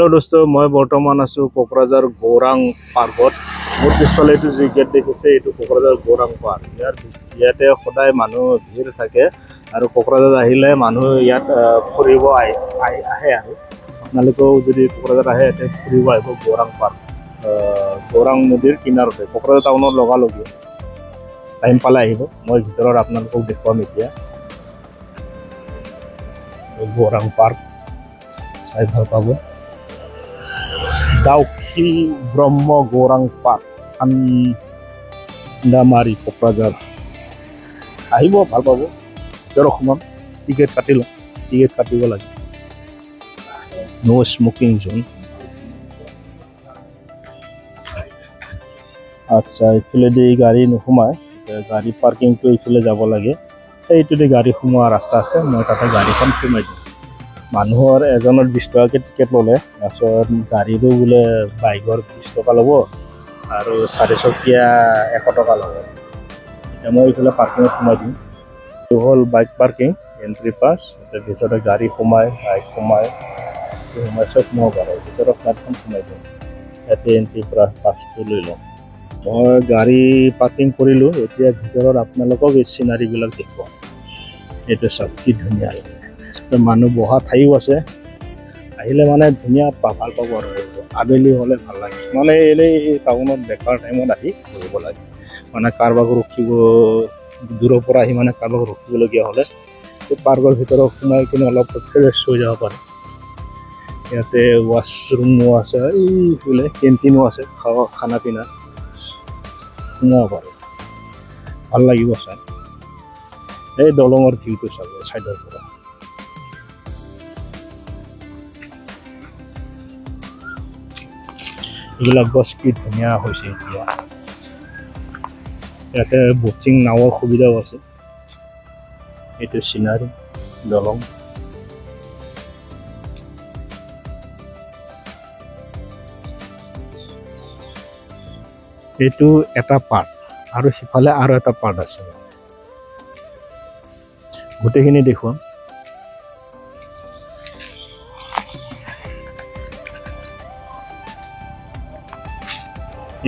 Hello दोस्तों मैं बर्तमान आसो कोकराझार गौरांग पार्कत मोर पिछफाले जी गेट देखिसे ये कोकराझार गौरांग पार्क इते सदाय मानुह भीड़ थाके और कोकराझार आहिले मानुह इयात फुरिब आहे आपनालोकेও যদি कोकराझार आहे इते फुरिब आहिब गौरांग पार्क गौरांग नदीर किनारते कोकराझार टाउनर लगालगी टाइम पाले आहिब मैं भितरत आपनालोকক देखुवाम এতিয়া गौरांग पार्क চাই ভাল পাব दाउखी ब्रह्म गौरांग पार्क सान्दामारी कक्राझार आहिब ভাল পাব ভিতৰৰ সময়ত টিকেট কাটি লওঁ টিকেট কাটিব লাগে नो स्मोकिंग जोन আচ্ছা ইফালেদি গাড়ী নোসোমায় গাড়ী পাৰ্কিংটো ইফালে যাব লাগে এইটোতে গাড়ী সোমোৱা ৰাস্তা আছে মই তাতে গাড়ীখন সোমাই দিওঁ মানুহৰ এজনৰ 20 টকাকে টিকেট ল'লে তাৰপিছত গাড়ীৰো বোলে বাইকৰ 20 টকা ল'ব আৰু 4 চকীয়া 100 টকা ল'ব এতিয়া মই ইফালে পাৰ্কিংত সোমাই দিম এইটো হ'ল বাইক পাৰ্কিং এন্ট্ৰি পাছ এতিয়া ভিতৰতে গাড়ী সোমাই বাইক সোমাই চব সোমাব পাৰে ভিতৰত প্লেটফৰ্ম সোমাই দিম ইয়াতে এন্ট্ৰি পাছটো লৈ লওঁ মই গাড়ী পাৰ্কিং কৰিলোঁ এতিয়া ভিতৰত আপোনালোকক এই চিনাৰীবিলাক দেখুৱাম এইটো চব কি ধুনীয়া মানুহ বহা ঠাইও আছে আহিলে মানে ধুনীয়া ভাল পাব আৰু আবেলি হ'লে ভাল লাগে মানে এনেই টাউনত বেকাৰ টাইমত আহি বহিব লাগে মানে কাৰোবাক ৰখিব দূৰৰ পৰা আহি মানে কাৰোবাক ৰখিবলগীয়া হ'লে এই পাৰ্কৰ ভিতৰত সোমাই কিনে অলপ ফ্ৰেছ হৈ যাব পাৰে ইয়াতে ৱাছৰুমো আছে এইফালে কেণ্টিনো আছে খানা পিনা সোমাব পাৰে ভাল লাগিব চাই এই দলঙৰ ভিউটো চাব চাইডৰ পৰা এইবিলাক গছ কি ধুনীয়া হৈছে এতিয়া ইয়াতে বটিং নাৱৰ সুবিধাও আছে এইটো চিনাৰী দলং এইটো এটা পাৰ্ট আৰু সিফালে আৰু এটা পাৰ্ট আছে গোটেইখিনি দেখুৱাম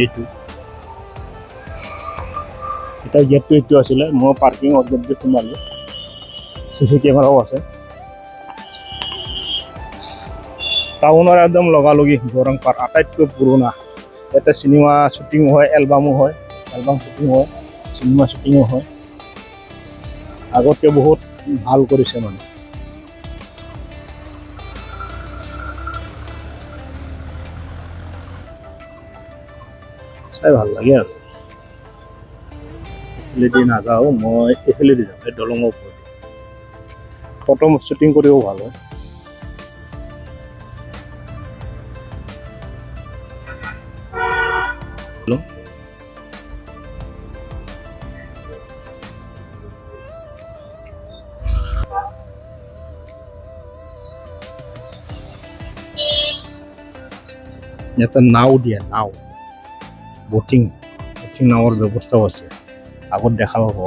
এইটো এটা গেটটো এইটো আছিলে মই পাৰ্কিং গেট দি সোমালোঁ চিচি কেমেৰাও আছে টাউনৰ একদম লগালগি গৌৰাং পাৰ্ক আটাইতকৈ পুৰণা ইয়াতে চিনেমা শ্বুটিং হয় এলবাম শ্বুটিং হয় চিনেমা শ্বুটিঙো হয় আগতকৈ বহুত ভাল কৰিছে মানে চাই ভাল লাগে আৰু এইফালেদি নাযাওঁ মই এইফালেদি যাম এই দলঙৰ ওপৰত ফটো শ্বুটিং কৰিও ভাল হয় ইয়াতে নাও দিয়ে নাও বটিং নাৱৰ ব্যৱস্থাও আছে আগত দেখা পাব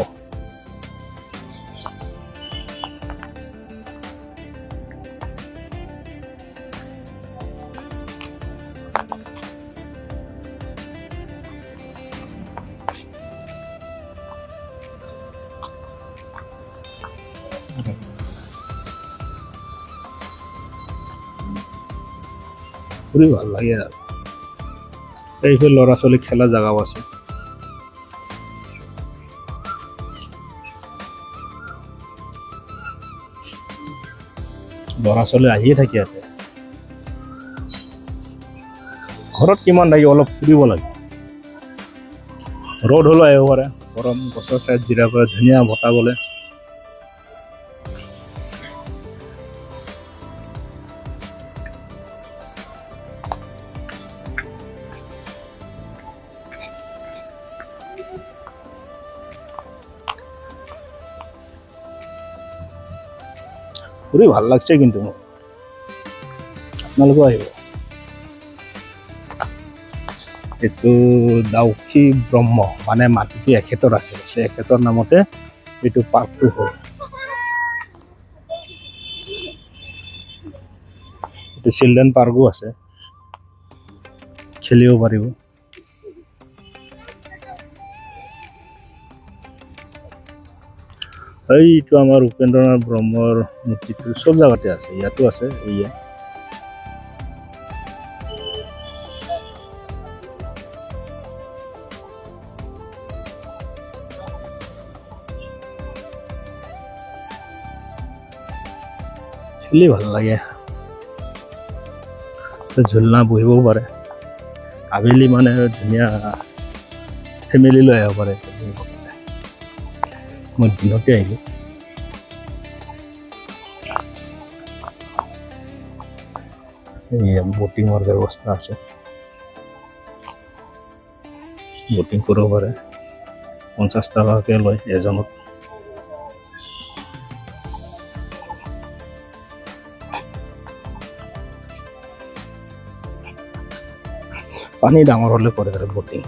ফুৰি ভাল লাগে আৰু এইফালে ল'ৰা ছোৱালী খেলা জাগাও আছে ল'ৰা ছোৱালী আহিয়ে থাকে ইয়াতে ঘৰত কিমান লাগে অলপ ফুৰিব লাগে ৰ'দ হ'লেও আহিব পাৰে গৰম গছৰ ছাইত জিৰা কৰে ধুনীয়া বতাহ বলে ফুৰি ভাল লাগছে কিন্তু আপোনালোকেও আহিব এইটো দাউখী ব্ৰহ্ম মানে মাটিটো এখেতৰ আছে এখেতৰ নামতে এইটো পাৰ্কটো হ'ল চিলড্ৰেন পাৰ্কো আছে, খেলিব পাৰিব। এইটো আমাৰ উপেন্দ্ৰনাথ ব্ৰহ্মৰ মূৰ্তিটো চব জাগাতে আছে, ইয়াতো আছে। এয়া খেলি ভাল লাগে, ঝুলনা বহিবও পাৰে। আবেলি মানে ধুনীয়া ফেমিলি লৈ আহিব পাৰে। মই দিনতে আহিলোঁ। বটিঙৰ ব্যৱস্থা আছে, বটিং কৰিব পাৰে। 50 টকাকৈ লয় এজনত। পানী ডাঙৰ হ'লে কৰে আৰু বটিং।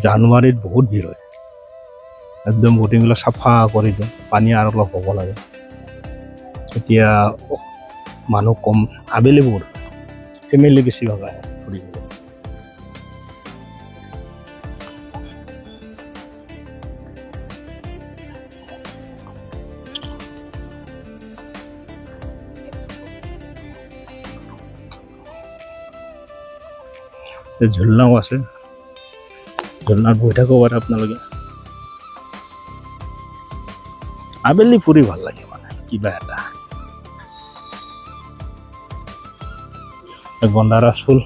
জানুৱাৰীত বহুত ভিৰ হয়, একদম বটিংবিলাক চাফা কৰি দিয়ে। পানী আৰু অলপ হ'ব লাগে, এতিয়া মানুহ কম। আবেলি বহুত ফেমিলি বেছিভাগ আহে ফুৰিবলৈ। ঝুলনাও আছে, ঝুলনাত বহি থাকিব পাৰে আপোনালোকে। আবেলি ফুৰি ভাল লাগে, মানে কিবা এটা। গন্ধাৰাজ ফুল,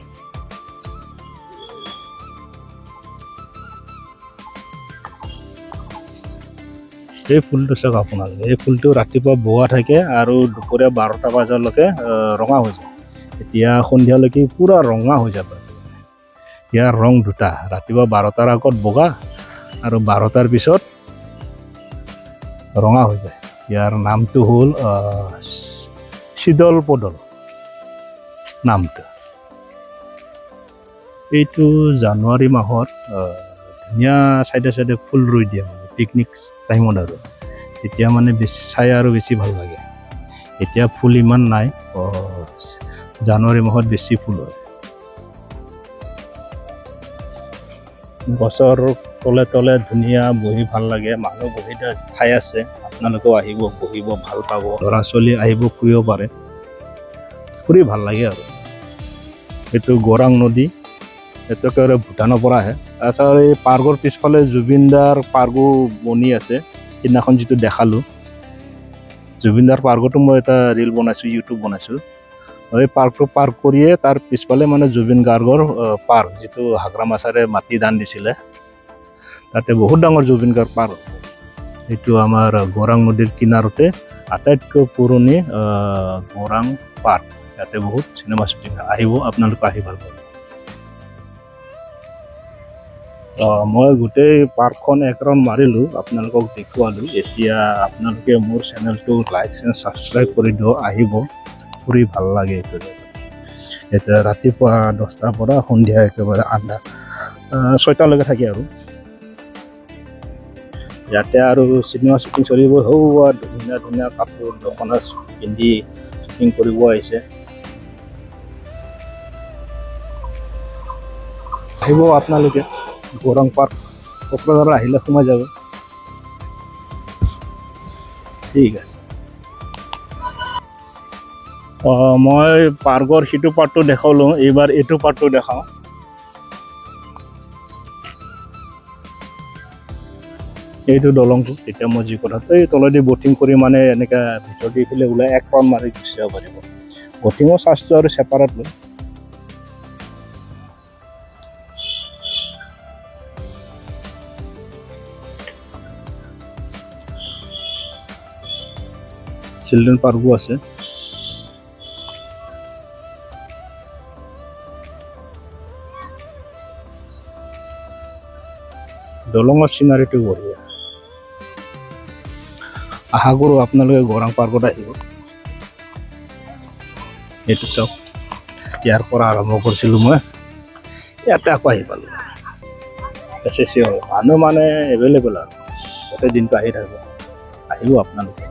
এই ফুলটো চাওক আপোনালোকে। এই ফুলটো ৰাতিপুৱা বোৱা থাকে আৰু দুপৰীয়া 12টা বজালৈকে ৰঙা হৈ যায়। এতিয়া সন্ধিয়ালৈকে পুৰা ৰঙা হৈ যাব। ইয়াৰ ৰং দুটা, ৰাতিপুৱা 12টাৰ আগত বগা আৰু 12টাৰ পিছত ৰঙা হৈ যায়। ইয়াৰ নামটো হ'ল শীতল পদল নামটো। এইটো জানুৱাৰী মাহত ধুনীয়া চাইডে চাইডে ফুল ৰুই দিয়ে, মানে পিকনিক টাইমত আৰু তেতিয়া মানে চাই আৰু বেছি ভাল লাগে। এতিয়া ফুল ইমান নাই, জানুৱাৰী মাহত বেছি ফুল হয়। গছৰ তলে তলে ধুনীয়া বহি ভাল লাগে, মানুহ বহি ঠাই আছে। আপোনালোকেও আহিব, বহিব ভাল পাব। ল'ৰা ছোৱালী আহিব, ফুৰিব পাৰে, ফুৰি ভাল লাগে আৰু। এইটো গৰাং নদী, এইটো একেবাৰে ভূটানৰ পৰা আহে। তাৰপিছত এই পাৰ্কৰ পিছফালে জুবিনদাৰ পাৰ্কো বনি আছে, সিদিনাখন যিটো দেখালোঁ। জুবিনদাৰ পাৰ্কতো মই এটা ৰিল বনাইছোঁ, ইউটিউব বনাইছোঁ। এই পাৰ্কটো পাৰ্ক কৰিয়ে তাৰ পিছফালে মানে জুবিন গাৰ্গৰ পাৰ্ক, যিটো হাগ্ৰামাচাৰে মাটি দান দিছিলে, তাতে বহুত ডাঙৰ জুবিন গাৰ্গ পাৰ্ক। এইটো আমাৰ গৰাং নদীৰ কিনাৰতে আটাইতকৈ পুৰণি গৰাং পাৰ্ক। ইয়াতে বহুত চিনেমা শ্বুটিং আহিব, আপোনালোকে আহি ভাল পাব। মই গোটেই পাৰ্কখন এক ৰাউণ্ড মাৰিলোঁ, আপোনালোকক দেখুৱালোঁ। এতিয়া আপোনালোকে মোৰ চেনেলটো লাইক এণ্ড ছাবস্ক্ৰাইব কৰি দিয়ক, আহিব, ফুৰি ভাল লাগে এইটো জেগাত। এতিয়া ৰাতিপুৱা 10টাৰ পৰা সন্ধিয়া একেবাৰে 6টালৈকে থাকে আৰু ইয়াতে আৰু চিনেমা শ্বুটিং চলিব। ধুনীয়া ধুনীয়া কাপোৰ দখনা পিন্ধি শ্বুটিং কৰিব আহিছে। আহিব আপোনালোকে গৰং পাৰ্ক, কোকৰাঝাৰ আহিলে সোমাই যাব। ঠিক আছে। মই পাৰ্কৰ সিটো পাৰ্টটো দেখালোঁ, এইবাৰ এইটো পাৰ্টটো দেখাওঁ। এইটো দলংটো, এতিয়া মই যি কথা, এই তলেদি বটিং কৰি মানে এনেকৈ ভিতৰ দি পেলাই ওলাই এক ৰাউণ্ড মাৰি গুচি যাব পাৰিব। বটিঙৰ চাৰ্জটো আৰু ছেপাৰেট লয়। চিলড্ৰেন পাৰ্কো আছে। দলঙৰ চিনাৰীটো বঢ়িয়া। আশা কৰোঁ আপোনালোকে গৰাং পাৰ্কত আহিব। এইটো চাওক, ইয়াৰ পৰা আৰম্ভ কৰিছিলোঁ মই, ইয়াতে আকৌ আহি পালোঁ। মানুহ মানে এভেইলেবল আৰু গোটেই দিনটো আহি থাকিব। আহিব আপোনালোকে।